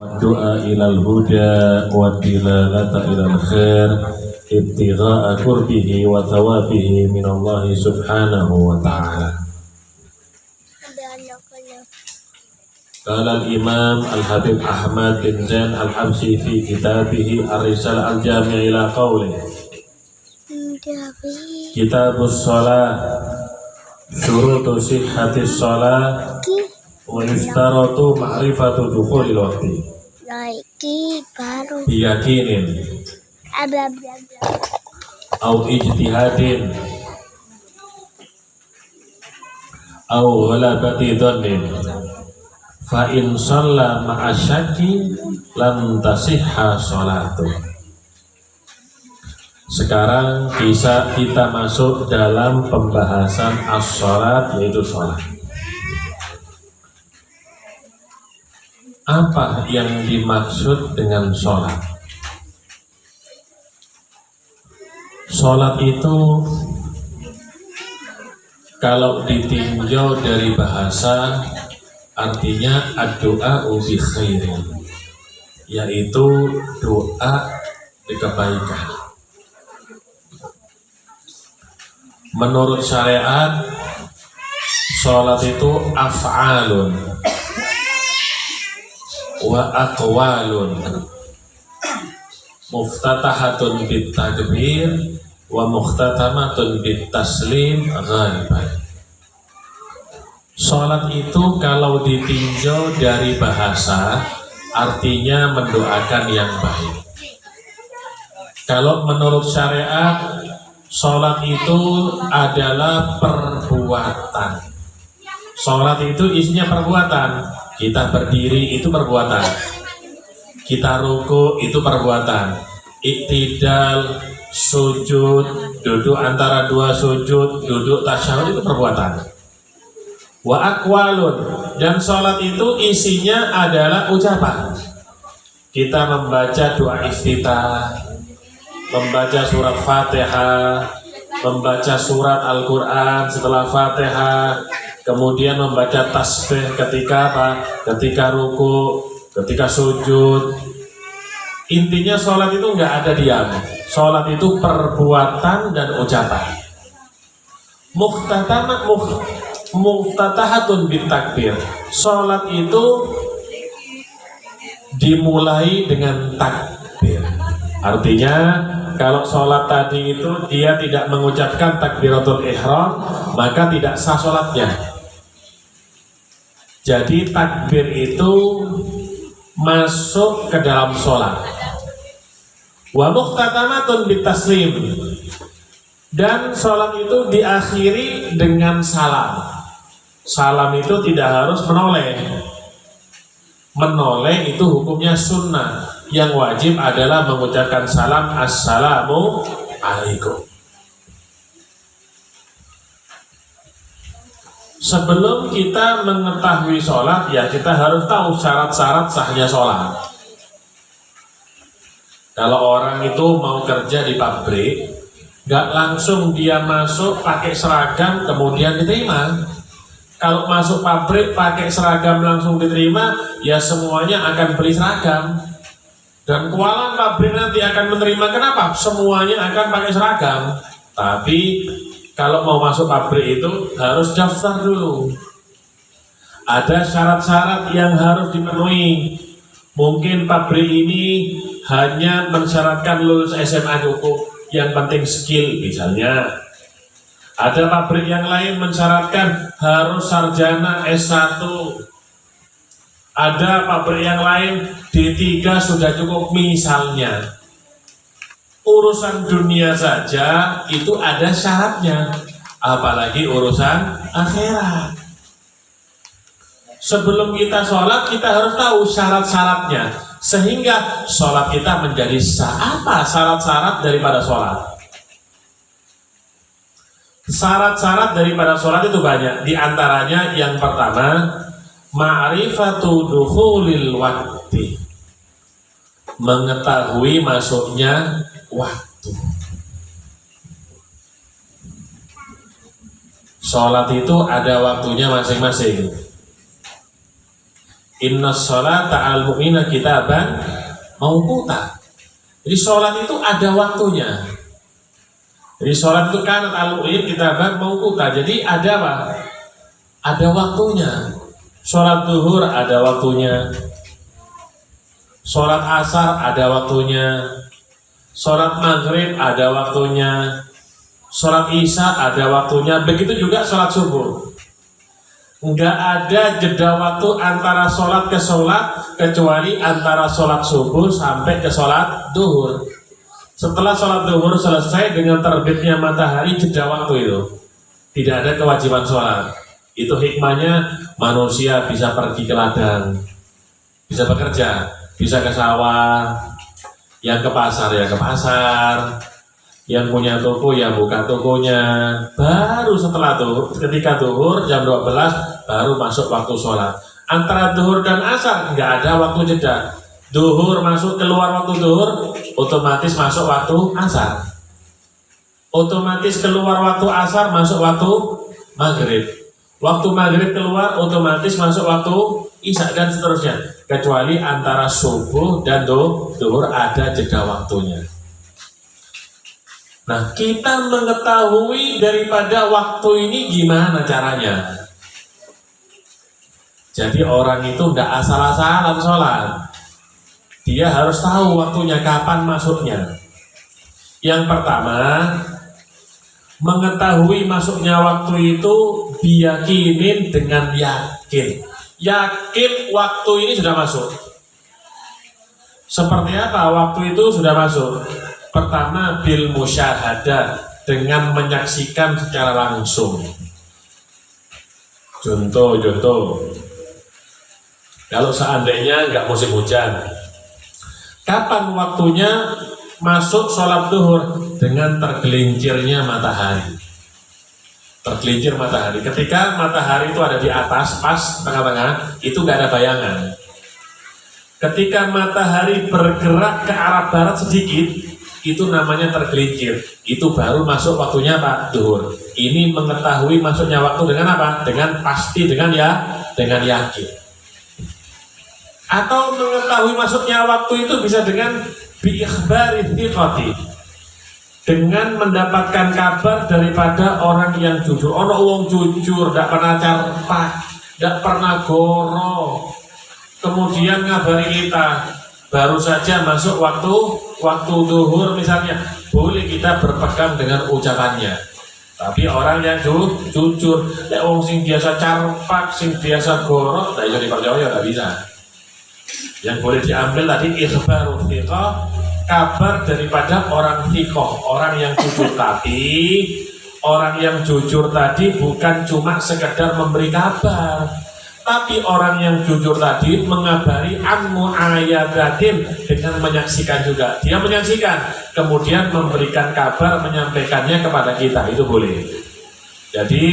Doa ilal huda wa dilalata ilal khair ibtigha'a qurbihi wa thawabihi minallahi subhanahu wa ta'ala. Qala al-imam al-habib Ahmad bin Zain al-Habsyi fi kitabihi ar-risalah al-jami' ila qawli kitabus shalah syurutu sihhatis shalah wa yustaratu ma'rifatu dukhulil waqti biyakinin au ijtihadin au ghalabati dhannin fa in shalla ma'a syakki lam tasihha sholatu. Sekarang bisa kita masuk dalam pembahasan as-sholat, yaitu sholat. Apa yang dimaksud dengan sholat? Sholat itu kalau ditinjau dari bahasa artinya ad-du'a'u bi khairin, yaitu doa di kebaikan. Menurut syariat, sholat itu af'alun wa aqwalun muftatahatun bit takbir wa muhtatamatun bit taslim ghaliban. Salat itu kalau ditinjau dari bahasa artinya mendoakan yang baik. Kalau menurut syariat, salat itu adalah perbuatan. Salat itu isinya perbuatan. Kita berdiri itu perbuatan, kita ruku itu perbuatan, iktidal, sujud, duduk antara dua sujud, duduk tasyahud itu perbuatan. Wa aqwalun, dan sholat itu isinya adalah ucapan. Kita membaca doa iftitah, membaca surat Fatihah, membaca surat Al-Quran setelah Fatihah, kemudian membaca tasbih ketika apa? Ketika ruku, ketika sujud. Intinya sholat itu nggak ada diam. Sholat itu perbuatan dan ucapan. Muftatahatun bit takbir. Sholat itu dimulai dengan takbir. Artinya kalau sholat tadi itu dia tidak mengucapkan takbiratul ihram, maka tidak sah sholatnya. Jadi takbir itu masuk ke dalam sholat. Wa muhtatamatun bit taslim, dan sholat itu diakhiri dengan salam. Salam itu tidak harus menoleh. Menoleh itu hukumnya sunnah. Yang wajib adalah mengucapkan salam, assalamu alaikum. Sebelum kita mengetahui sholat, ya kita harus tahu syarat-syarat sahnya sholat. Kalau orang itu mau kerja di pabrik, nggak langsung dia masuk pakai seragam kemudian diterima. Kalau masuk pabrik pakai seragam langsung diterima, ya semuanya akan beli seragam. Dan kualan pabrik nanti akan menerima. Kenapa? Semuanya akan pakai seragam. Tapi kalau mau masuk pabrik itu harus daftar dulu. Ada syarat-syarat yang harus dipenuhi. Mungkin pabrik ini hanya mensyaratkan lulus SMA cukup, yang penting skill misalnya. Ada pabrik yang lain mensyaratkan harus sarjana S1. Ada pabrik yang lain D3 sudah cukup misalnya. Urusan dunia saja itu ada syaratnya, apalagi urusan akhirat. Sebelum kita sholat, kita harus tahu syarat-syaratnya, sehingga sholat kita menjadi sah. Apa syarat-syarat daripada sholat? Syarat-syarat daripada sholat itu banyak. Di antaranya yang pertama, ma'rifatu dukhulil waqti, mengetahui masuknya waktu. Sholat itu ada waktunya masing-masing. Inna sholata al mu'mina kitaban mauquta. Jadi sholat itu ada waktunya. Jadi sholat itu kan al mu'min kitaban mauquta. Jadi ada apa? Ada waktunya. Sholat duhur ada waktunya. Sholat asar ada waktunya. Sholat maghrib ada waktunya. Sholat isya ada waktunya. Begitu juga sholat subuh. Enggak ada jeda waktu antara sholat ke sholat kecuali antara sholat subuh sampai ke sholat duhur. Setelah sholat duhur selesai dengan terbitnya matahari, jeda waktu itu tidak ada kewajiban sholat. Itu hikmahnya manusia bisa pergi ke ladang, bisa bekerja, bisa ke sawah, yang ke pasar ya ke pasar, yang punya toko ya buka tokonya. Baru setelah duhur, ketika duhur jam 12 baru masuk waktu sholat. Antara duhur dan asar nggak ada waktu jeda. Duhur masuk keluar waktu duhur, otomatis masuk waktu asar. Otomatis keluar waktu asar, masuk waktu maghrib. Waktu maghrib keluar, otomatis masuk waktu isya dan seterusnya. Kecuali antara subuh dan duhur ada jeda waktunya. Nah, kita mengetahui daripada waktu ini gimana caranya? Jadi orang itu tidak asal-asalan sholat. Dia harus tahu waktunya kapan masuknya. Yang pertama, mengetahui masuknya waktu itu diyakinin dengan yakin. Yakin waktu ini sudah masuk. Seperti apa waktu itu sudah masuk? Pertama, bil musyahadah, dengan menyaksikan secara langsung. Contoh. Kalau seandainya nggak musim hujan, kapan waktunya masuk sholat duhur? Dengan tergelincirnya matahari. Tergelincir matahari. Ketika matahari itu ada di atas, pas tengah-tengah, itu nggak ada bayangan. Ketika matahari bergerak ke arah barat sedikit, itu namanya tergelincir. Itu baru masuk waktunya Pak duhur. Ini mengetahui masuknya waktu dengan apa? Dengan pasti, dengan yakin. Atau mengetahui masuknya waktu itu bisa dengan bi-ikhbari thiqati, dengan mendapatkan kabar daripada orang yang jujur. Ono wong jujur, tidak pernah carpak, tidak pernah goro, kemudian ngabari kita, baru saja masuk waktu duhur misalnya, boleh kita berpegang dengan ucapannya. Tapi orang yang jujur, wong sing biasa carpak, sing biasa goro, tidak bisa dipercaya, tidak bisa. Yang boleh diambil tadi ikhbaru thiqah, kabar daripada orang thiqah, orang yang jujur. Tapi orang yang jujur tadi bukan cuma sekedar memberi kabar, tapi orang yang jujur tadi mengabari an mu'ayyadatin, dengan menyaksikan juga. Dia menyaksikan, kemudian memberikan kabar, menyampaikannya kepada kita, itu boleh. Jadi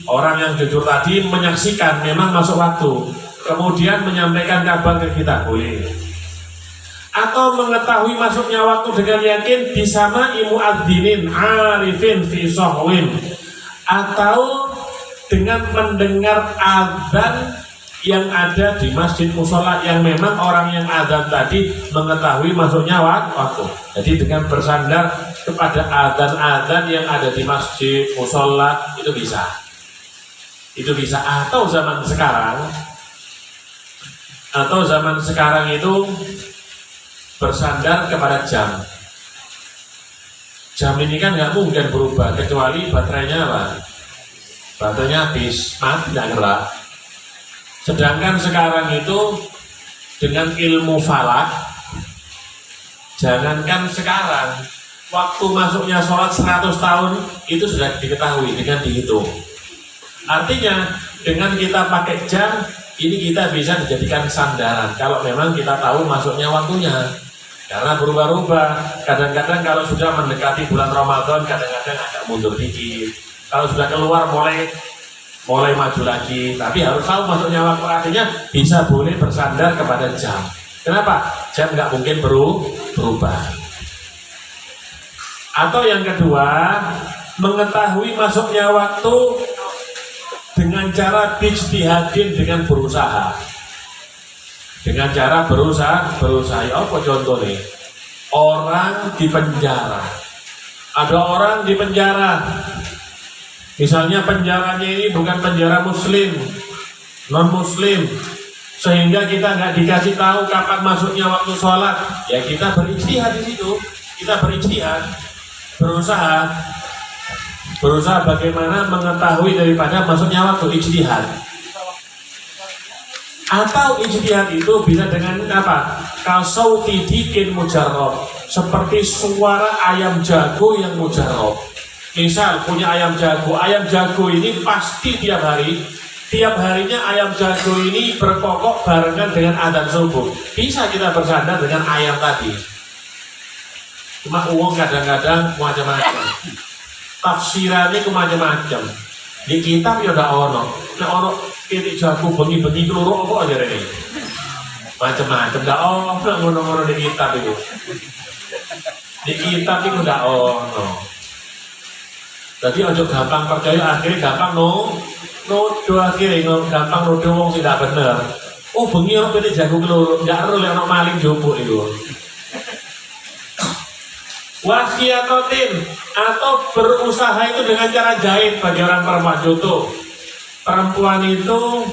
orang yang jujur tadi menyaksikan memang masuk waktu, kemudian menyampaikan kabar ke kita, boleh. Atau mengetahui masuknya waktu dengan yakin bisama muadzinin arifin fi sahwin, atau dengan mendengar azan yang ada di masjid musola, yang memang orang yang azan tadi mengetahui masuknya waktu. Jadi dengan bersandar kepada azan-azan yang ada di masjid musola, itu bisa. Atau zaman sekarang itu bersandar kepada jam. Jam ini kan nggak mungkin berubah kecuali baterainya apa? Baterainya habis, mati, tidak gerak. Sedangkan sekarang itu dengan ilmu falak, jangankan sekarang, waktu masuknya sholat 100 tahun itu sudah diketahui dengan dihitung. Artinya dengan kita pakai jam ini, kita bisa dijadikan sandaran kalau memang kita tahu masuknya waktunya. Karena berubah-ubah, kadang-kadang kalau sudah mendekati bulan Ramadan, kadang-kadang agak mundur dikit. Kalau sudah keluar mulai maju lagi, tapi harus tahu masuknya waktu. Artinya bisa boleh bersandar kepada jam. Kenapa? Jam nggak mungkin berubah. Atau yang kedua, mengetahui masuknya waktu dengan cara bijtihadin, dengan berusaha. dengan cara berusaha ya apa contohnya? Orang di penjara, ada orang di penjara, misalnya penjaranya ini bukan penjara muslim, non muslim, sehingga kita nggak dikasih tahu kapan masuknya waktu sholat, ya kita berijtihad di situ, kita berijtihad, berusaha bagaimana mengetahui daripada masuknya waktu, ijtihad. Atau ijtihad itu bisa dengan apa? Kasauti dikin mujarrob, seperti suara ayam jago yang mujarrob. Misal punya ayam jago ini pasti tiap harinya ayam jago ini berkokok barengan dengan adzan subuh. Bisa kita bersandar dengan ayam tadi. Cuma uang kadang-kadang macam-macam, tafsirannya ke macam-macam. Di kitab ya udah ono titik jago bengi-bengi keluru apa aja ini macam-macam, nggak ngono-ngono di kitab itu. Di kitab itu nggak ono. Jadi ojo gampang percaya, akhirnya gampang nuduh, akhirnya gampang nuduh wong sing tidak bener. Oh bengi ono titik jago keluru, nggak perlu ono maling jupuk itu. Wasiyatotin, atau berusaha itu dengan cara jahit bagi orang perempuan. Contoh, perempuan itu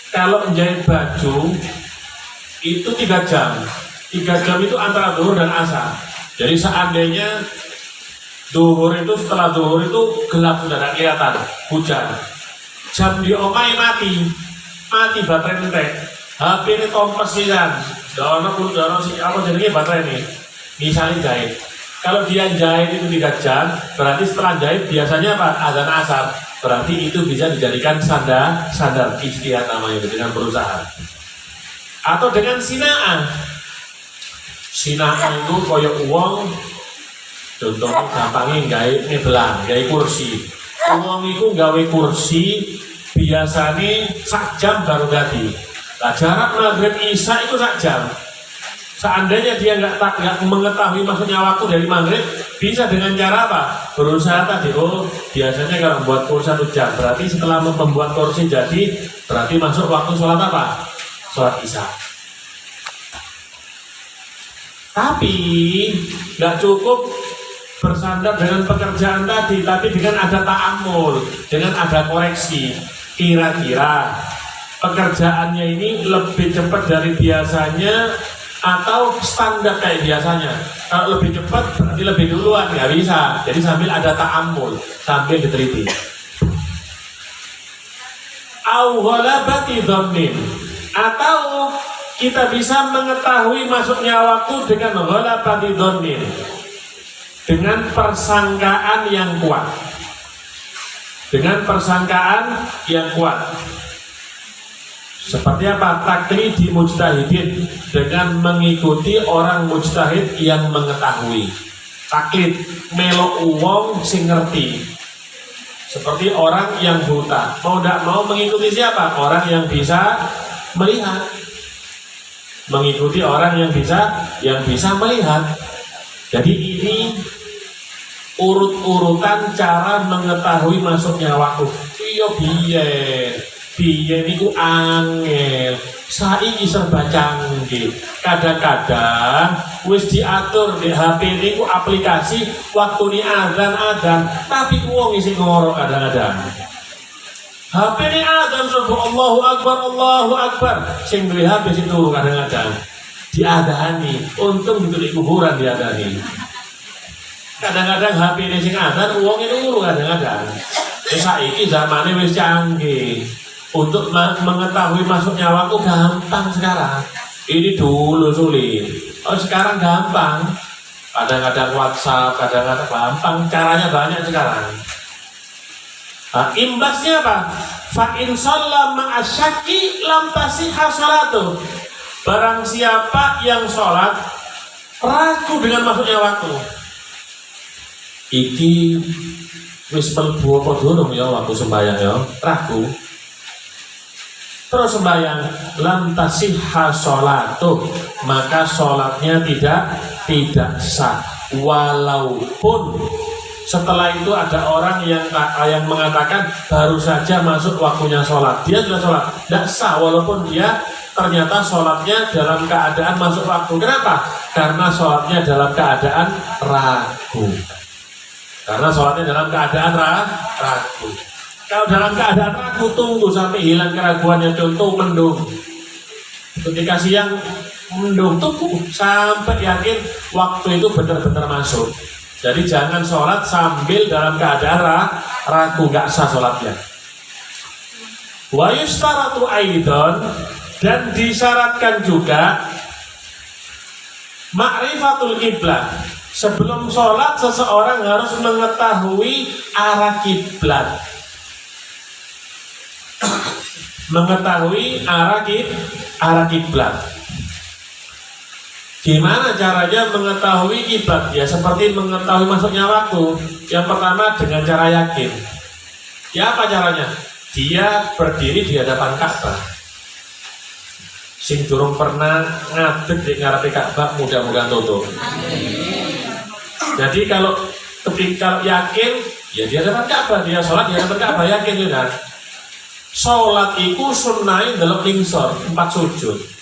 kalau menjahit baju itu 3 jam. 3 jam itu antara zuhur dan asar. Jadi seandainya zuhur itu, setelah zuhur itu gelap, sudah tidak kelihatan, hujan. Jam di omai mati baterai entek. HP ini tompes kan. Dono si apa jadinya baterai ini. Misalnya jahit. Kalau dia jahit itu 3 jam, berarti setelah jahit biasanya apa? Adzan asar. Berarti itu bisa dijadikan sandar ijtihad namanya itu, dengan berusaha. Atau dengan sinaan. Sinaan itu koyok uang, contohnya gampangnya gawe kursi. Uang itu gawe kursi biasanya 1 jam baru ganti. Nah, jarak maghrib isya itu 1 jam. Seandainya dia nggak mengetahui maksudnya waktu dari maghrib, bisa dengan cara apa? Berusaha tadi, biasanya kalau membuat kursi 1 jam, berarti setelah membuat kursi jadi, berarti masuk waktu sholat apa? Sholat isya. Tapi nggak cukup bersandar dengan pekerjaan tadi, tapi dengan ada ta'amul, dengan ada koreksi. Kira-kira pekerjaannya ini lebih cepat dari biasanya atau standar kayak biasanya. Kalau lebih cepat berarti lebih duluan, nggak bisa. Jadi sambil ada ta'amul, sambil diteliti. Atau kita bisa mengetahui masuknya waktu dengan ghalabati dhannin, dengan persangkaan yang kuat. Dengan persangkaan yang kuat. Seperti apa? Taklidi mujtahidin, dengan mengikuti orang mujtahid yang mengetahui. Taklid, melok uwong sing ngerti. Seperti orang yang buta, mau tidak mau mengikuti siapa? Orang yang bisa melihat. Mengikuti orang yang bisa melihat. Jadi ini urut-urutan cara mengetahui masuknya waktu. Iya biyen niku angel, saiki serba canggih. Kadang-kadang wis diatur di HP niku aplikasi waktu ni adzan, tapi wong isi ngorok kadang-kadang. HP ni adzan subuh Allahu Akbar, sing duwe HP sing turu kadang-kadang diadani, untung itu di kuburan diadani. Kadang-kadang HP ini sing adzan wong itu turu kadang-kadang. Saiki zamane wis canggih. Untuk mengetahui masuknya waktu gampang sekarang. Ini dulu sulit. Oh sekarang gampang. Kadang-kadang WhatsApp, kadang-kadang gampang. Caranya banyak sekarang. Nah, imbasnya apa? Fa in shalla ma'asyaki lam tasihha sholatu. Barang siapa yang sholat ragu dengan masuknya waktu. Iki wis mlebu apa durung ya waktu sembahyang ya? Ragu. Terus sembahyang lam tasihha sholatu, maka sholatnya tidak sah, walaupun Setelah itu ada orang yang mengatakan baru saja masuk waktunya sholat, dia sudah sholat, tidak sah walaupun dia ternyata sholatnya dalam keadaan masuk waktu. Kenapa? Karena sholatnya dalam keadaan ragu. Karena sholatnya dalam keadaan ragu. Kalau dalam keadaan ragu, tunggu sampai hilang keraguannya. Contoh mendung, ketika siang mendung, tunggu sampai yakin waktu itu benar-benar masuk. Jadi jangan sholat sambil dalam keadaan ragu, gak sah sholatnya. Wa yustaratu aidan, dan disyaratkan juga ma'rifatul kiblat. Sebelum sholat seseorang harus mengetahui arah kiblat. Mengetahui arah kiblat. Gimana caranya mengetahui kiblat? Ya seperti mengetahui masuknya waktu. Yang pertama dengan cara yakin. Ya apa caranya? Dia berdiri di hadapan Ka'bah. Sing durung pernah ngadeg di ngarepe Ka'bah, mudah-mudahan tutup. Jadi kalau yakin, ya di hadapan Ka'bah, dia sholat di hadapan Ka'bah, yakin ya kan? Sholat itu sunnahin dalam lingsor 4 sujud.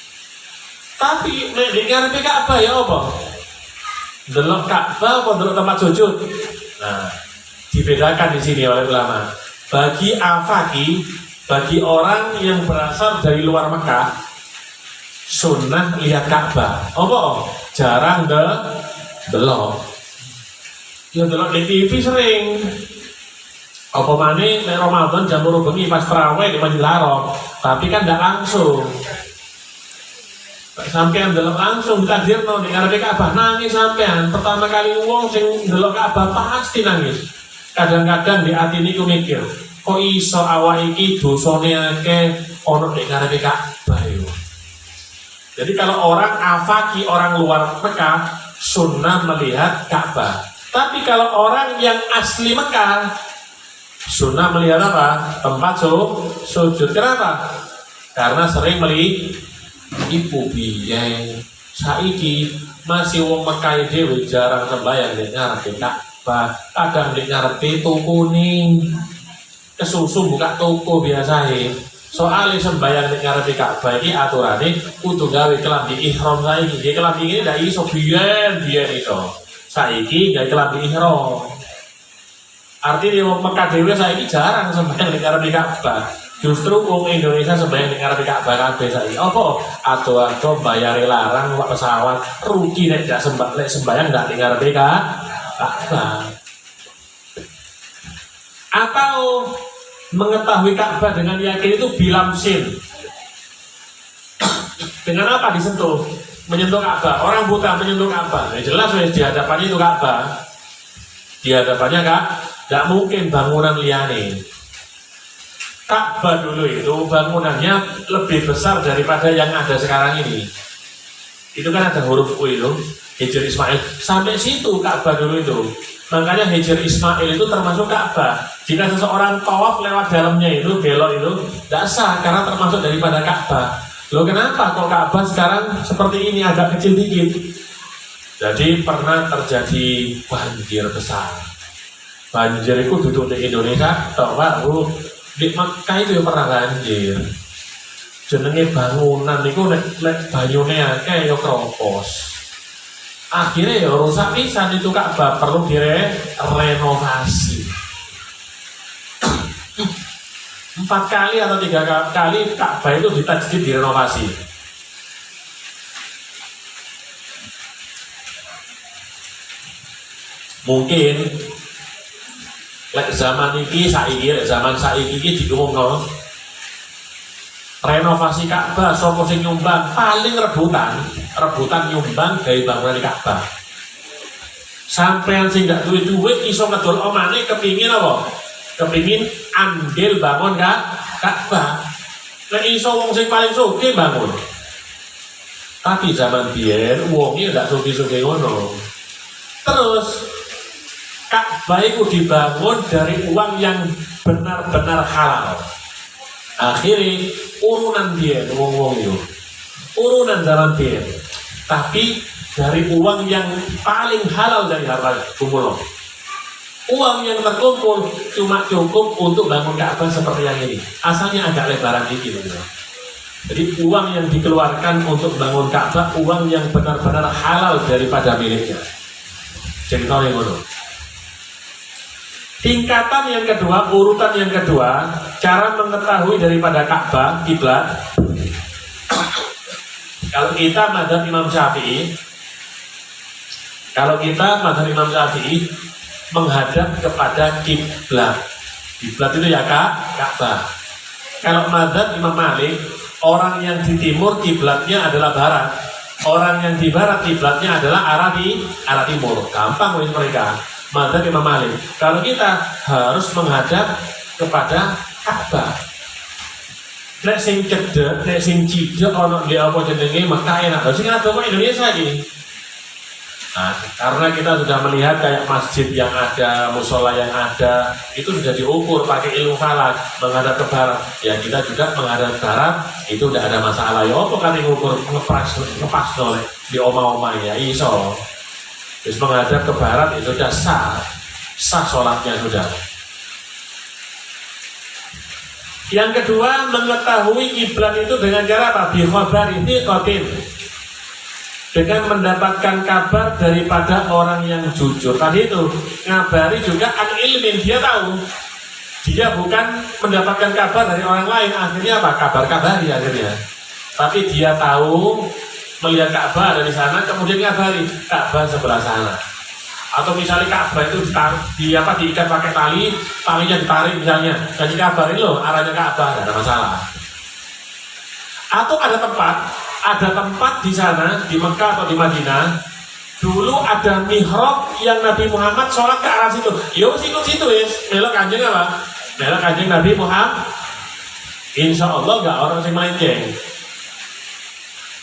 Tapi di ngarepe Ka'bah ya apa? Delok Ka'bah apa delok tempat sujud? Nah, dibedakan di sini oleh ulama. Bagi afaki, bagi orang yang berasal dari luar Mekah, sunnah lihat Ka'bah. Apa? Jarang delok. Ya delok di TV sering. Apa maneh nek Ramadan jam 2 bengi pas tarawih di Masjidil Haram, tapi kan tidak langsung. Sampean delok langsung ditakdirno ning ngarepe Ka'bah, nangis sampean. Pertama kali wong sing delok Ka'bah pasti nangis. Kadang-kadang di hati niku mikir, kok iso awak iki dosane akeh ana ning ngarepe Ka'bah yo. Jadi kalau orang afaki, orang luar Mekah, sunnah melihat Ka'bah. Tapi kalau orang yang asli Mekah, sunnah melihat apa? Tempat sujud. Kenapa? Karena sering melihat ibu biyen saiki masih wong Mekah dhewe jarang sembahyang ning ngarepe Ka'bah. Kadang ning ngarepe toko ning kesusu buka toko biasae. Soalnya sembahyang ning ngarepe Ka'bah iki aturane kudu gawe kelambi ihram saiki. Nggih kelambi iki ndak iso biyen iso. Saiki gawe kelambi ihram. Artinya wong Mekah dhewe saiki jarang sembahyang ning ngarepe Ka'bah. Justru wong Indonesia sembahyang ning ngarepe Ka'bah kabeh saiki. Apa? Ado-ado bayare larang numpak pesawat, rugi nek ndak sembahyang ndak ning ngarepe Ka'bah. Atau mengetahui Ka'bah dengan yakin itu bilamsin. Dengan apa disentuh? Menyentuh Ka'bah. Orang buta menyentuh Ka'bah. Ya jelas di hadapannya itu Ka'bah. Di hadapannya nggak mungkin bangunan liane. Ka'bah dulu itu bangunannya lebih besar daripada yang ada sekarang ini. Itu kan ada huruf U itu, Hijr Ismail. Sampai situ Ka'bah dulu itu. Makanya Hijr Ismail itu termasuk Ka'bah. Jika seseorang tawaf lewat dalamnya itu, belok itu, tidak sah karena termasuk daripada Ka'bah. Loh kenapa kok Ka'bah sekarang seperti ini, agak kecil dikit? Jadi pernah terjadi banjir besar. Banjir itu duduk di Indonesia, tahu di Mekah itu ya pernah banjir. Jenenge bangunan itu nek banyune akeh ya kropos. Akhirnya ya rusak pisan itu Ka'bah, perlu direnovasi. 4 kali atau 3 kali Ka'bah itu ditajdid direnovasi. Mungkin zaman saiki diumumno renovasi Ka'bah sapa sing nyumbang paling rebutan nyumbang gawe bangunan Ka'bah. Sampeyan sing gak duwe duit iso ngedol omane kepingin apa? Kepingin andil bangun Ka'bah. Nek iso wong sing paling sugih bangun. Tapi zaman biyen wonge gak sugih-sugih ngono. Terus Ka'bah itu dibangun dari uang yang benar-benar halal. Akhirnya urunan dia, wong-wong itu urunan zaman dia, tapi dari uang yang paling halal dari harta kumulo. Uang yang terkumpul cuma cukup untuk bangun Ka'bah seperti yang ini. Asalnya agak lebaran dikit. Jadi uang yang dikeluarkan untuk bangun Ka'bah, uang yang benar-benar halal daripada miliknya. Cerita yang ngono. Tingkatan yang kedua, urutan yang kedua, cara mengetahui daripada Ka'bah, kiblat. Kalau kita mazhab Imam Syafi'i, menghadap kepada kiblat. Kiblat itu ya Ka'bah. Kalau mazhab Imam Malik, orang yang di timur kiblatnya adalah barat. Orang yang di barat kiblatnya adalah arah timur. Gampang menurut mereka. Mazhab Imam Malik. Kalau kita harus menghadap kepada Ka'bah. Nek sing cedek, nek sing cidek ono di apa jenenge Mekah enak. Sing ada kok Indonesia iki. Nah, karena kita sudah melihat kayak masjid yang ada, musola yang ada, itu sudah diukur pakai ilmu falak menghadap ke barat. Ya kita juga menghadap ke barat, itu tidak ada masalah. Ya apa kan ngukur ngepas oleh di oma-oma ya iso. Terus menghadap ke barat itu sudah sah sholatnya sudah. Yang kedua, mengetahui kiblat itu dengan cara apa? Bi khabar ini qatin. Dengan mendapatkan kabar daripada orang yang jujur. Tadi itu ngabari juga an ilmin, dia tahu. Dia bukan mendapatkan kabar dari orang lain. Akhirnya apa? Kabar-kabari akhirnya. Tapi dia tahu melihat Ka'bah dari sana, kemudian ngabari Ka'bah sebelah sana. Atau misalnya Ka'bah itu diikat pakai tali, talinya ditarik misalnya. Jadi kabarin loh arahnya Ka'bah, tidak ada masalah. Atau ada tempat di sana, di Mekah atau di Madinah, dulu ada mihrab yang Nabi Muhammad sholat ke arah situ. Yo situ wis, melok kanjeng apa? Melok kanjeng Nabi Muhammad. Insya Allah nggak orang yang melenceng.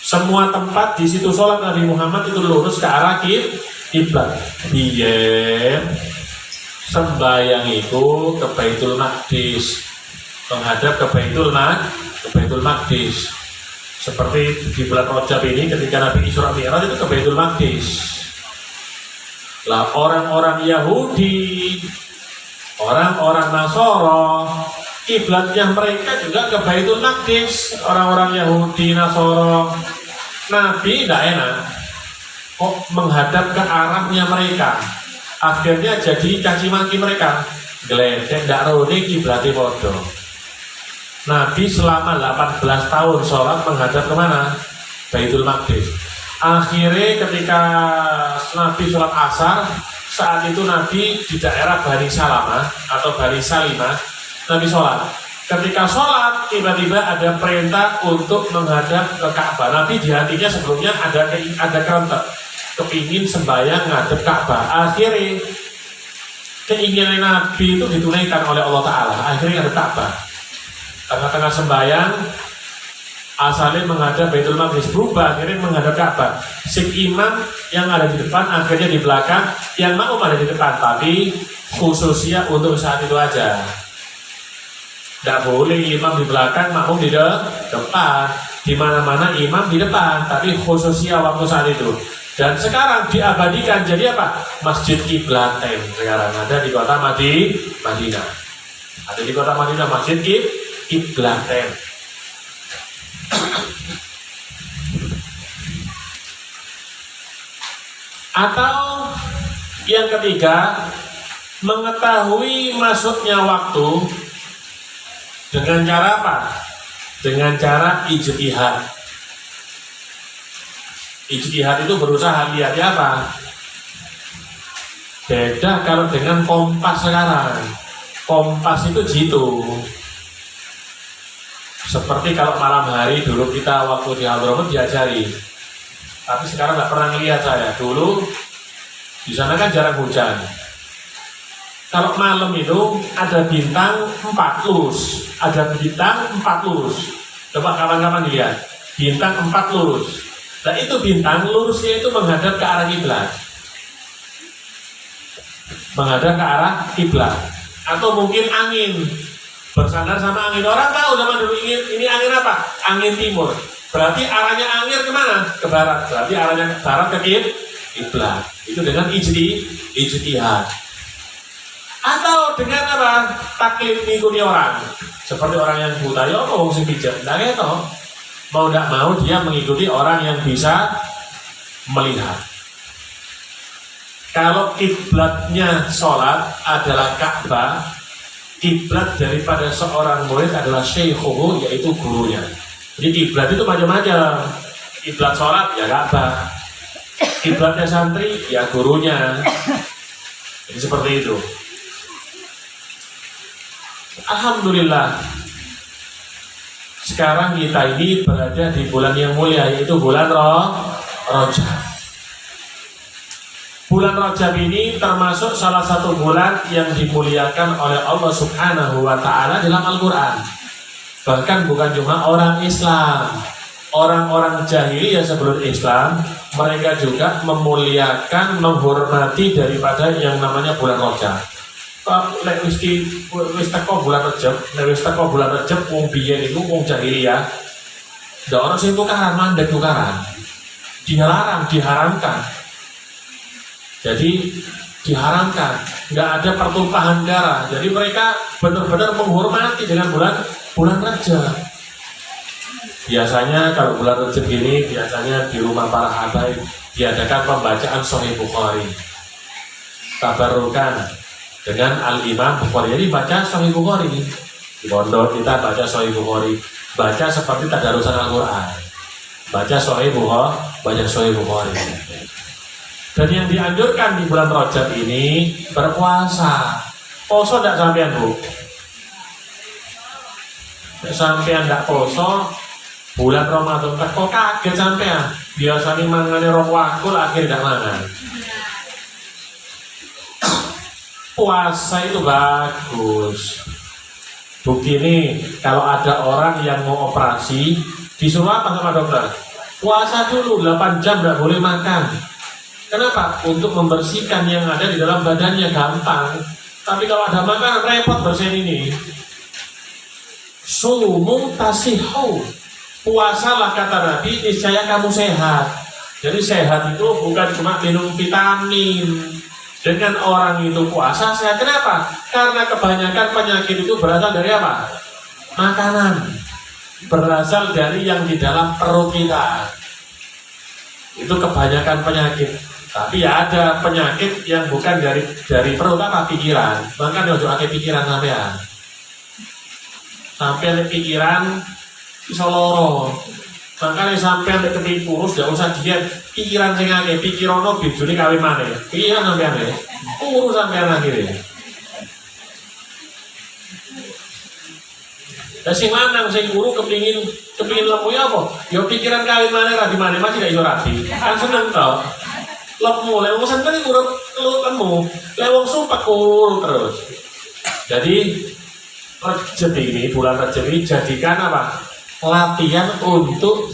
Semua tempat di situ sholat Nabi Muhammad itu lurus ke arah kiblat. Biyen sembayang itu ke Baitul Maqdis, menghadap ke Baitul Maqdis. Seperti di bulan Rajab ini ketika Nabi Isra Mi'raj itu ke Baitul Maqdis. Lah orang-orang Yahudi, orang-orang Nasara, kiblatnya mereka juga ke Baitul Maqdis. Orang-orang Yahudi, Nasara, Nabi tidak enak kok menghadap ke arahnya mereka. Akhirnya jadi caci maki mereka. Geledek ndak rone kiblatnya podo. Nabi selama 18 tahun sholat menghadap kemana? Baitul Maqdis. Akhirnya ketika Nabi sholat asar, saat itu Nabi di daerah Bani Salamah atau Bani Salimah, Nabi sholat. Ketika sholat, tiba-tiba ada perintah untuk menghadap ke Ka'bah. Nabi di hatinya sebelumnya ada kerentek, kepingin sembahyang ngadep Ka'bah. Akhirnya keinginan Nabi itu ditunaikan oleh Allah Ta'ala. Akhirnya ngadep Ka'bah. Tengah-tengah sembahyang asalnya menghadap Baitul Maqdis, berubah akhirnya menghadap Ka'bah. Si imam yang ada di depan akhirnya di belakang, yang makmum ada di depan, tapi khususnya untuk saat itu aja. Tidak boleh imam di belakang, makmum di depan. Di mana-mana imam di depan, tapi khususnya waktu saat itu. Dan sekarang diabadikan jadi apa? Masjid Kiblatain sekarang ada di kota Madinah. Ada di kota Madinah Masjid Kiblatain. Atau yang ketiga, mengetahui masuknya waktu dengan cara apa? Dengan cara ijtihad. Ijtihad itu berusaha lihat apa? Beda kalau dengan kompas sekarang. Kompas itu jitu. Seperti kalau malam hari dulu kita waktu di Hadramut diajari. Tapi sekarang nggak pernah lihat saya. Dulu di sana kan jarang hujan. Kalau malam itu ada bintang 4 lurus, ada bintang 4 lurus. Coba kapan-kapan dilihat, bintang 4 lurus. Nah itu bintang lurusnya itu menghadap ke arah kiblat, menghadap ke arah kiblat. Atau mungkin angin bersandar sama angin. Orang tahu zaman dulu ini angin apa? Angin timur. Berarti arahnya angin kemana? Ke barat. Berarti arahnya ke barat ke kiblat. Itu dengan ijtihad. dengan apa? Taklid mengikuti orang. Seperti orang yang buta, ya mau sing pijat, ndak gitu. Mau tidak mau dia mengikuti orang yang bisa melihat. Kalau kiblatnya sholat adalah Ka'bah, kiblat daripada seorang murid adalah syekhuhu, yaitu gurunya. Jadi kiblat itu macam-macam. Kiblat sholat ya Ka'bah, kiblatnya santri ya gurunya. Jadi seperti itu. Alhamdulillah, sekarang kita ini berada di bulan yang mulia, yaitu bulan Rajab. Bulan Rajab ini termasuk salah satu bulan yang dimuliakan oleh Allah Subhanahu wa Ta'ala dalam Al-Quran. Bahkan bukan cuma orang Islam, orang-orang jahiliyah sebelum Islam, mereka juga memuliakan, menghormati daripada yang namanya bulan Rajab. Kok nek wis teko bulan Rajab, nek wis teko bulan Rajab wong biyen iku wong jahiliyah. Ndak ono sing tukaran, mandek tukaran. Dilarang, diharamkan. Jadi diharamkan, nggak ada pertumpahan darah. Jadi mereka benar-benar menghormati dengan bulan Rajab. Biasanya kalau bulan Rajab ini, biasanya di rumah para habaib diadakan pembacaan Sahih Bukhari, tabarukan dengan Al-Imam Bukhari. Jadi baca Sahih Bukhari di pondok kita, baca Sahih Bukhari, baca seperti tadarusan Al-Quran, baca Sahih Bukhari. Dan yang dianjurkan di bulan Rajab ini berpuasa. Poso tidak sampean, Bu? Sampean tidak poso, bulan Ramadan kok kaget sampean. Biasanya mangane rong wakul, akhir tidak mangan. Puasa itu bagus. Bukti ini, kalau ada orang yang mau operasi, disuruh apa sama dokter? Puasa dulu 8 jam, tidak boleh makan. Kenapa? Untuk membersihkan yang ada di dalam badannya, gampang. Tapi kalau ada makanan repot bersihin ini. Sumu tasihu, puasalah kata Nabi, niscaya kamu sehat. Jadi sehat itu bukan cuma minum vitamin. Dengan orang itu puasa sehat. Kenapa? Karena kebanyakan penyakit itu berasal dari apa? Makanan. Berasal dari yang di dalam perut kita. Itu kebanyakan penyakit. Tapi ya ada penyakit yang bukan dari perut, apa? Pikiran. Makanya ojo akeh pikiran sampean. Sampai pikiran iso loro. Makanya sampai nek kepengin kurus gak usah diet. Pikiran sing akeh, pikirono bojone kawin maneh. Piye sampean ya? Kurus sampean akhirnya. Lah sing lanang sing guru kepengin lemu ya apa? Ya pikiran kawin maneh ra di maneh masih gak iso rapi. Kan seneng to. Lemu, lewong santai kurang lemu, lewong sumpah kurang terus. Jadi Rajab ini, bulan Rajab ini jadikan apa? Latihan untuk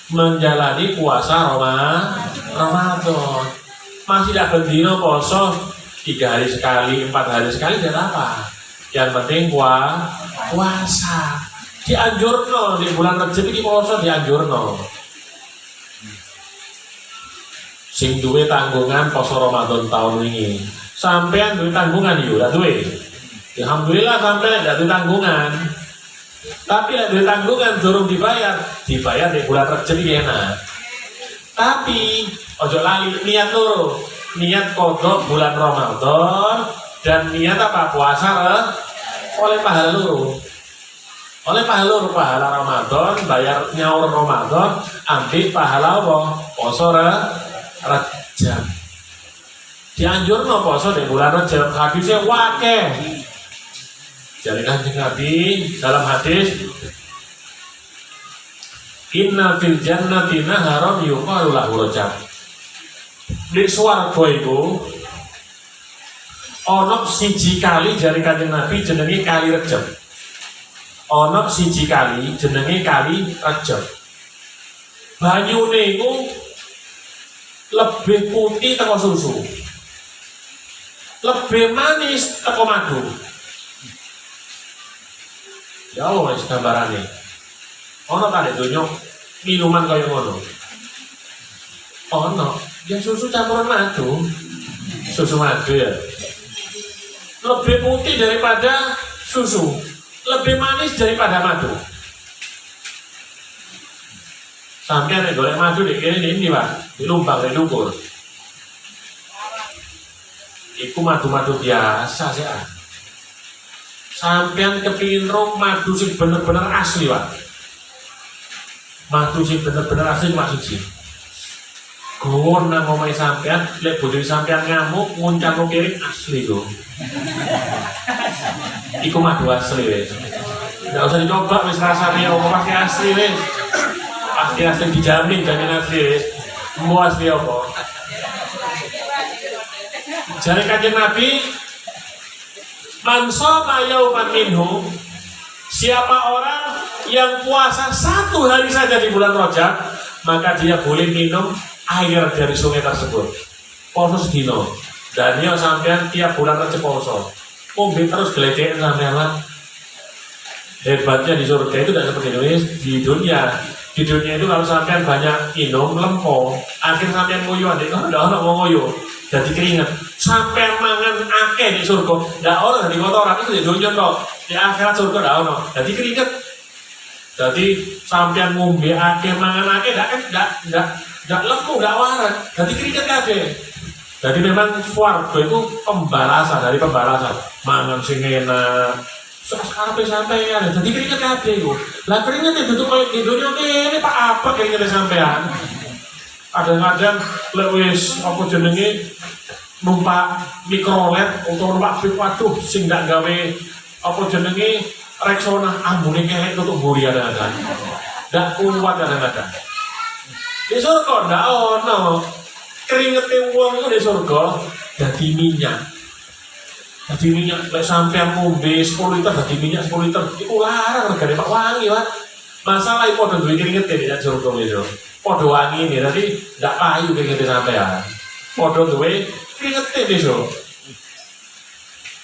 menjalani puasa Ramadan. Masih tidak bendino poso 3 hari sekali, 4 hari sekali, tidak apa. Yang penting puasa. Dianjurno di bulan Rajab ini poso dianjurno. Sing duwe tanggungan poso Ramadan tahun ini, sampean duwe tanggungan yo, ora duwe. Alhamdulillah sampean ndak duwe tanggungan. Tapi nek duwe tanggungan durung dibayar di bulan Rajab iki enak. Tapi ojo lali niat loro, niat kodok bulan Ramadan dan niat apa? Puasa oleh pahala loro. Oleh pahala Ramadan, bayar nyaur Ramadan, ambil pahala apa? Poso Rajab. Dianjurno poso di bulan Rajab, hadisnya wakeh. Jadi Kanjeng Nabi dalam hadis, inna fil jannati naharon yuqalu lahu Rajab. Di swarga iku ana siji kali jari Kanjeng Nabi jenenge kali Rajab. Ana siji kali jenenge kali Rajab. Banyune iku lebih putih teko susu, lebih manis teko madu. Ya wis gambarane. Ono ta nek donya minuman kaya ngono? Ono, ya susu campuran madu. Susu madu ya. lebih putih daripada susu, lebih manis daripada madu. Sampai nek golek madu di ini Pak, di Lumbang, di Lumpur. Iku madu-madu biasa sih. Sampean kepingin rom madu sing bener-bener asli Pak. Madu sing bener-bener asli Pak siji. Gon nang omahe sampean, lek bojone sampean ngamuk nguncang piring asli lho. Iku madu asli wis. Enggak usah dicoba wis rasane opo pasti asli wis. Pasti asli dijamin jamin asli wis. Mau asli opo? Jare Kanjeng Nabi, man shoma yauman minhu, siapa orang yang puasa 1 hari saja di bulan Rajab, maka dia boleh minum air dari sungai tersebut. Poso sedino. Dan dia sampean tiap bulan Rajab poso. Ngombe terus gelegekan sampean lah. Hebatnya di surga itu tidak seperti di dunia. Di dunia itu kalau sampean banyak minum lempo, akhir sampean ngoyo adek, ndak ono mau ngoyo. Jadi keringet. Sampean mangan akeh di surga. Ndak ono di kotoran itu di dunia tok. Di akhirat surga ndak ono. Jadi keringet. Jadi sampean ngombe akeh mangan akeh ndak lempu, ndak waras. Jadi keringet kabeh. Jadi memang swarga itu pembalasan dari pembalasan. Mangan sing enak. Sekarang sampean, jadi keringet kabeh iku. Lah keringet itu tuh koyo di dunia kene Pak apa keringet sampean. Kadang-kadang lek wis apa jenenge numpak mikrolet utawa numpak bis, waduh sing ndak gawe apa jenenge Rexona ambune kelek tutuk mburi kadang-kadang. Ndak kuat kadang-kadang. Di surga ndak ono. Keringete wong iku di surga dadi minyak. Dadi minyak lek sampean ngombe 10 liter dadi minyak 10 liter. Iku larang regane Pak wangi, Pak. Masalah iki padha duwe keringete di surga itu. Padha wangi ini tadi ndak payu keringete sampean. Padha duwe keringete besok.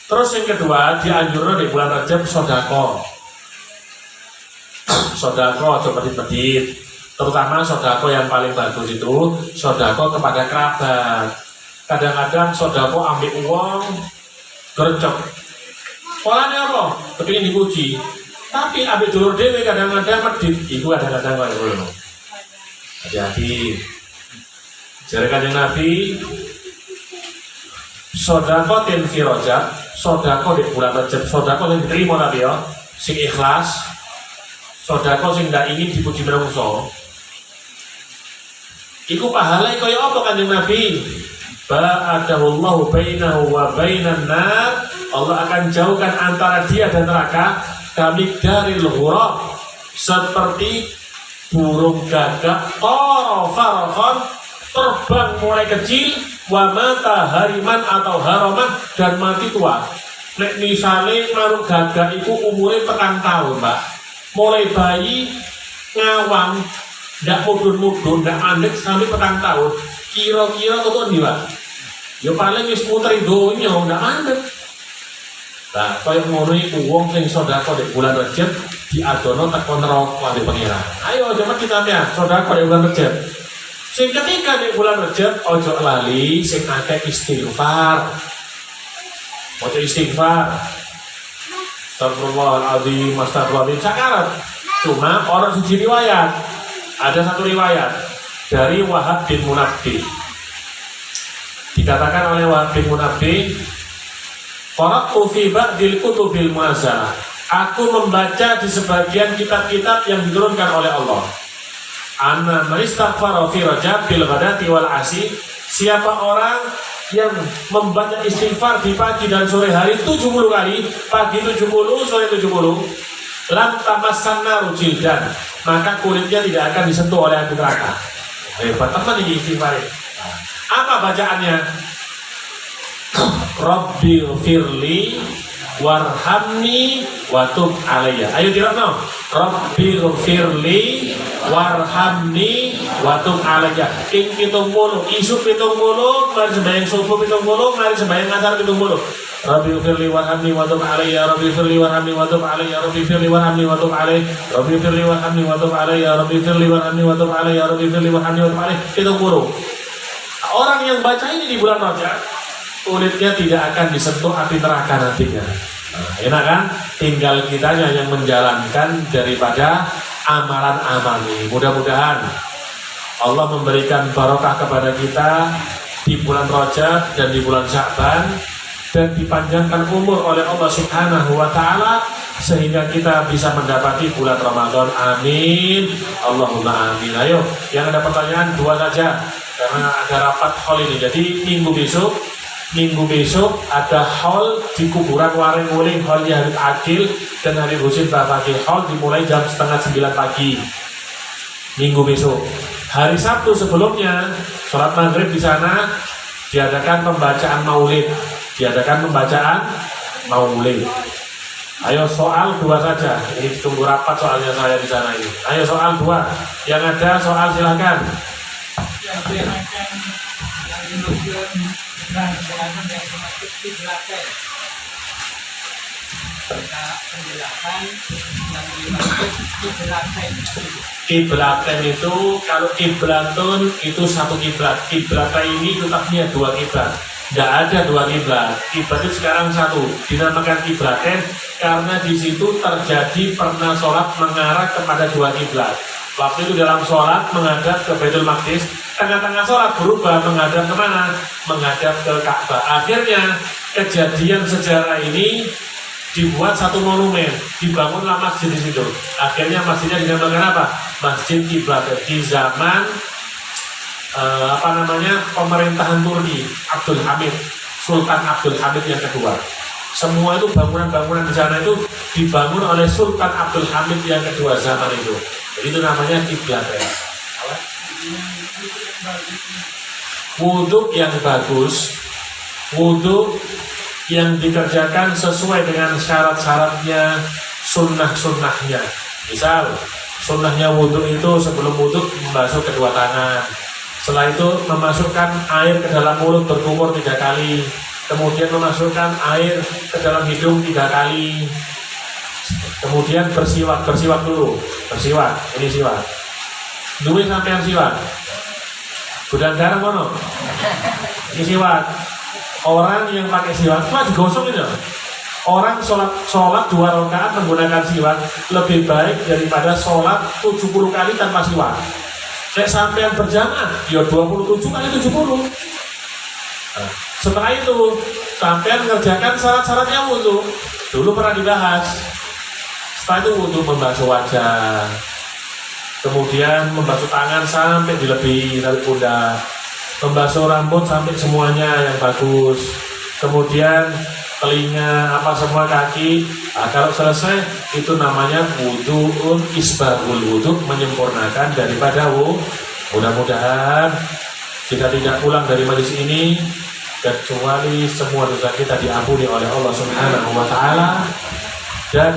Terus yang kedua dianjurkan di bulan Rajab sodako. Sodako coba pedit. Terutama sodako yang paling bagus itu sodako kepada kerabat. Kadang-kadang sodako ambil uang gercep. Polanya apa? Kepingin dipuji. Tapi ambil dulur dewe kadang-kadang medit. Itu kadang-kadang kayak dulu. Hati-hati. Jare Kanjeng Nabi, sodako tin fi Rajab, sodako di bulan Rajab, sodako yang diterima Nabi ya, sing ikhlas, sodako sing ndak ingin dipuji menungso. Iku pahala kaya apa Kanjeng Nabi? Ba'adahullahu bainahu wa bainan nar. Allah akan jauhkan antara dia dan neraka kami dari ghurab, seperti burung gagak farokon terbang mulai kecil wa mata hariman atau haraman dan mati tua. Nek misale marung gagak itu umurnya 4 tahun, Mbak. Mulai bayi ngawang ndak mudun-mudun, ndak mandek sampai 4 tahun. Kira-kira kok ndi, Pak? Ya paling wis muter donya ndak mandek. Nah, kaya ngono iku wong sing sedekah di bulan Rajab diadono teko neraka di pengira. Ayo aja mati sampean, sedekah di bulan Rajab. Sing ketika di bulan Rajab ojo lali sing akeh istighfar. Ojo istighfar. Astagfirullahaladzim, astagfirullahaladzim, sakarat. Cuma orang siji riwayat. Ada satu riwayat dari Wahab bin Munabbih. Dikatakan oleh Wahab bin Munabbih, qara'tu fi ba'dil kutubil munazzah. Aku membaca di sebagian kitab-kitab yang diturunkan oleh Allah. Anna man istaghfara fi Rajab bil ghadati wal asi. Siapa orang yang membaca istighfar di pagi dan sore hari 70 kali, pagi 70, sore 70, lam tamassanna rujildan, maka kulitnya tidak akan disentuh oleh api neraka. Hebat teman ini istighfar. Apa bacaannya? Rabbi firli warhamni watub alayya. Ayo dirapno. Rabbi firli warhamni watub alayya. Ing 70, isu 70, mari sembahyang subuh 70, mari sembahyang asar 70. Rabbi firli warhamni watub alayya. Rabbi firli warhamni watub alayya. Rabbi firli warhamni watub alayya. Rabbi firli warhamni watub alayya. Rabbi firli warhamni watub alayya. Rabbi firli warhamni watub alayya. 70. Orang yang baca ini di bulan Rajab kulitnya tidak akan disentuh api neraka nantinya. Nah, enak kan? Tinggal kita yang menjalankan daripada amalan-amal ini. Mudah-mudahan Allah memberikan barokah kepada kita di bulan Rajab dan di bulan Sya'ban, dan dipanjangkan umur oleh Allah Subhanahu wa Ta'ala sehingga kita bisa mendapati bulan Ramadan. Amin, Allahumma amin. Ayo, yang ada pertanyaan dua saja karena ada rapat hall ini. Jadi minggu besok ada hall di kuburan Waring Wuling, hall Habib Akil dan Habib Husin Bafaki. Hall dimulai jam 8:30 pagi minggu besok. Hari Sabtu sebelumnya sholat maghrib di sana diadakan pembacaan maulid. Ayo soal dua saja. Ini tunggu rapat soalnya saya di sana ini. Ayo soal dua. Yang ada soal silakan. Kiblaten itu, kalau kiblatun itu satu kiblat. Kiblaten ini tetapnya dua kiblat. Tidak ada dua kiblat. Kiblat itu sekarang satu. Dinamakan kiblaten karena di situ terjadi pernah sholat mengarah kepada dua kiblat. Waktu itu dalam sholat menghadap ke Baitul Maqdis, tengah-tengah sholat berubah menghadap kemana? Menghadap ke Ka'bah. Akhirnya kejadian sejarah ini dibuat satu monumen, dibangunlah masjid di situ. Akhirnya masjidnya dinamakan apa? Masjid Kiblaten. Di zaman pemerintahan Turki, Abdul Hamid, Sultan Abdul Hamid yang kedua. Semua itu bangunan-bangunan di sana itu dibangun oleh Sultan Abdul Hamid yang kedua zaman itu. Jadi itu namanya Kiblaten. Wudhu yang bagus, wudhu yang dikerjakan sesuai dengan syarat-syaratnya, sunnah-sunnahnya. Misal, sunnahnya wudhu itu sebelum wudhu membasuh kedua tangan. Setelah itu memasukkan air ke dalam mulut berkumur 3 kali. Kemudian memasukkan air ke dalam hidung 3 kali. Kemudian bersiwak dulu. Bersiwak, ini siwak. Duwe sampean siwak. Gudang garam kono. Ini siwak. Orang yang pakai siwak cuma digosok ini. Orang sholat 2 rakaat menggunakan siwak lebih baik daripada sholat 70 kali tanpa siwak. Saya sampean berjamaah, ya 27 kali 70. Nah, setelah itu sampean mengerjakan syarat-syaratnya wudhu. Dulu pernah dibahas. Setelah itu wudhu membasuh wajah, kemudian membasuh tangan sampai dilebihi dari pundak, membasuh rambut sampai semuanya yang bagus, kemudian telinga, semua kaki. Nah, kalau selesai itu namanya wudhu'un isbahul wudhu, menyempurnakan daripada wudhu. Mudah-mudahan kita tidak pulang dari majelis ini kecuali semua dosa kita diampuni oleh Allah Subhanahu wa Ta'ala, dan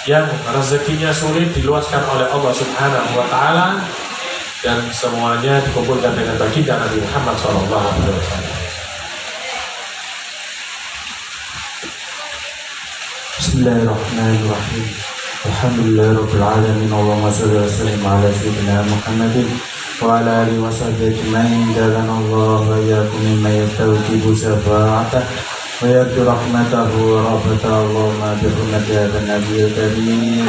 yang rezekinya sulit diluaskan oleh Allah Subhanahu wa Ta'ala, dan semuanya dikumpulkan dengan baginda Nabi Muhammad SAW. Bismillahirrahmanirrahim. Alhamdulillahirabbil alamin. Allahumma shalli wa sallim ala sayyidina Muhammadin wa ala alihi wa sahbihi ajma'in. Jazana Allah wa iyyakum mimman yastawjibu syafa'atah wa yarju rahmatahu wa rahmatahu. Allahumma bi hurmati hadzal nabiyil karim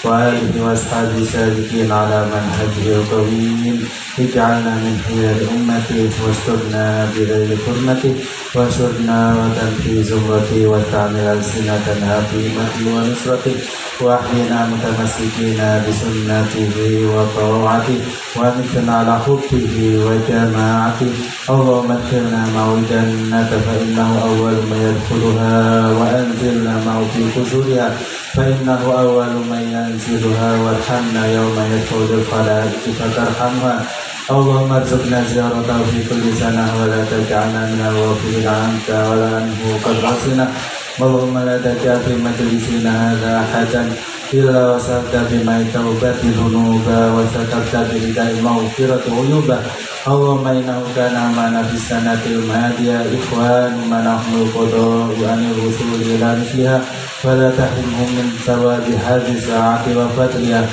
wa alihi wa ashabihi sabiqin ala manhajil qawim. Ij'alna min khiyari ummati wasturna bi ghairi hurmati wasurna wa tanfi zumrati wa ta'mil al-sinatana bi mati wa nusrati wa ahlina mutamassikina bi sunnatihi wa ta'ati wa mitna ala hubbihi wa jama'ati. Allahumma adkhilna ma'al jannata fa innahu awwalu ma yadkhuluha wa anzilna ma'u fi qusuriha fa innahu awwalu ma yanziluha warhamna yawma yadkhulul khalaiqi fatarhamha. Allahumma arzuqna ziyaratahu fi kulli sanah wa la taj'alna minal ghafilin anka wa la anhu qad rasina. Allahumma la taj'al fi majlisina hadha ahadan illa wasalta bima taubati dhunuba wa satarta bidai maghfirati uyuba. Allahumma innahu kana ma'ana bis sanatil madiyah ikhwan manahmul qada'i anil wusuli ila misliha wa la tahrimhum min sawabi hadhihi sa'ati wa fadliyah.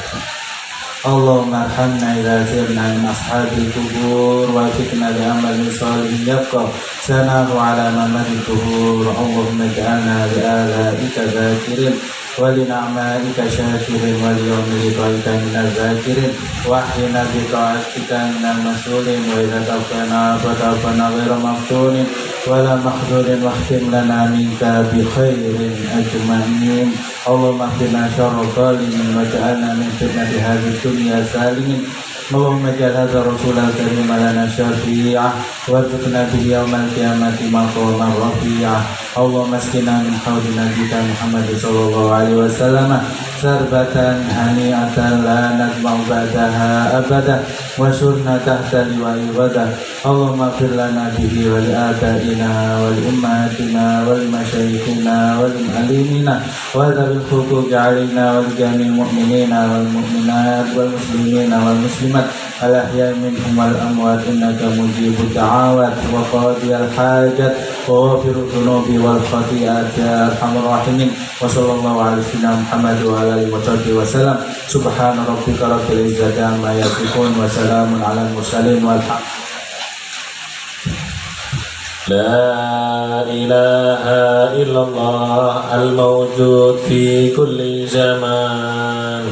اللهم ارحمنا إذا سرنا من أصحاب القبور ووفقنا لعمل صالح يبقى ثناه على ممر الدهور. اللهم اجعلنا لآلائك ذاكرين ولنعمائك شاكرين وليوم رضاك من الذاكرين واحينا بطاعتك من المسؤولين. وإذا توفنا فتوفنا غير مفتون ولا مخذول واختم لنا منك بخير أجمعين. اللهم اهدنا شر الظالمين واجعلنا من فتنة هذه الدنيا سالمين. اللهم اجعل هذا الرسول الكريم لنا شفيعا وارزقنا به يوم القيامة مقاما رفيعا. اللهم اسقنا من حوض نبيك محمد صلى الله عليه وسلم شربة هنيئة لا نظمأ بعدها أبدا واشرنا تحت لواء غدا. اللهم اغفر لنا به ولآبائنا ولأمهاتنا ولمشايخنا ولمعلمينا وذوي الحقوق علينا ولجميع المؤمنين والمؤمنات والمسلمين والمسلمات الأحياء منهم والأموات إنك مجيب الدعوات وقاضي الحاجات وغافر الذنوب والخطيئات يا أرحم الراحمين. وصلى الله على سيدنا محمد وعلى آله وصحبه وسلم. سبحان ربك رب العزة عما يصفون وسلام على المرسلين والحمد. لا إله إلا الله الموجود في كل زمان.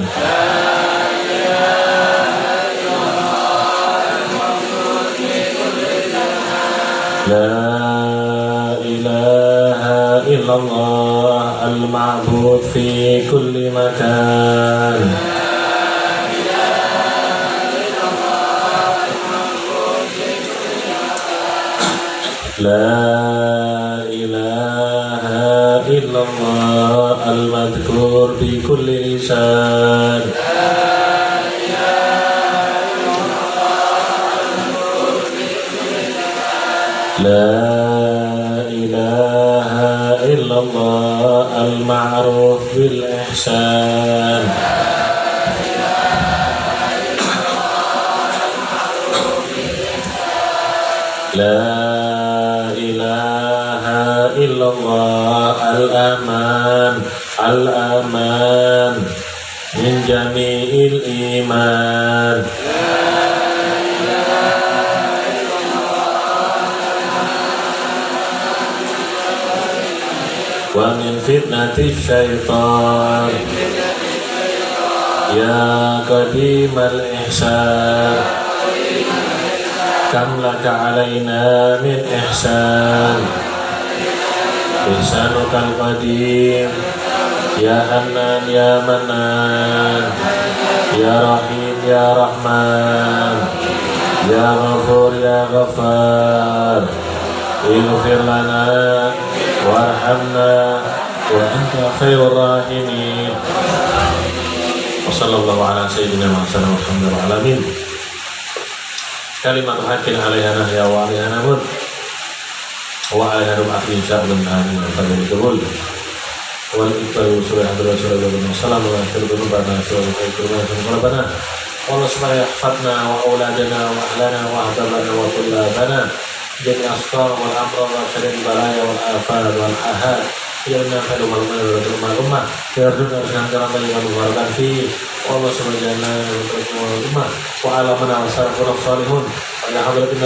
لا إله إلا الله المعبود في كل مكان. لا إله إلا الله المذكور بكل لسان. لا إله إلا الله المعروف بالإحسان. لا إله إلا الله الأمان الأمان من جميع الإيمان. ومن فتنة الشيطان يا قديم الإحسان كم لك علينا من إحسان. إحسانك القديم يا حنان يا منان يا رحيم يا رحمن يا غفور يا غفار. اغفر لنا وارحمنا وأنت خير الراحمين. وصلى الله على سيدنا محمد والحمد لله العالمين. كلمة حق عليها نهي وعليها نمر وعليها نبعث إن شاء الله من هذه الفضل القبول والإكبار والسورة الحمد لله صلى الله عليه وسلم ويغفر ذنوبنا ويغفر قلوبنا. والله سبحانه يحفظنا وأولادنا وأهلنا وأحبابنا وطلابنا جميع الأسقام والأمراض وشر البلايا والآفات والآهات. Firna fa'lu malumah Firna arsyana tayyiban mubarakan fi Allah subhanahu wa ta'ala wa ala man awsara salihun wa la hadratina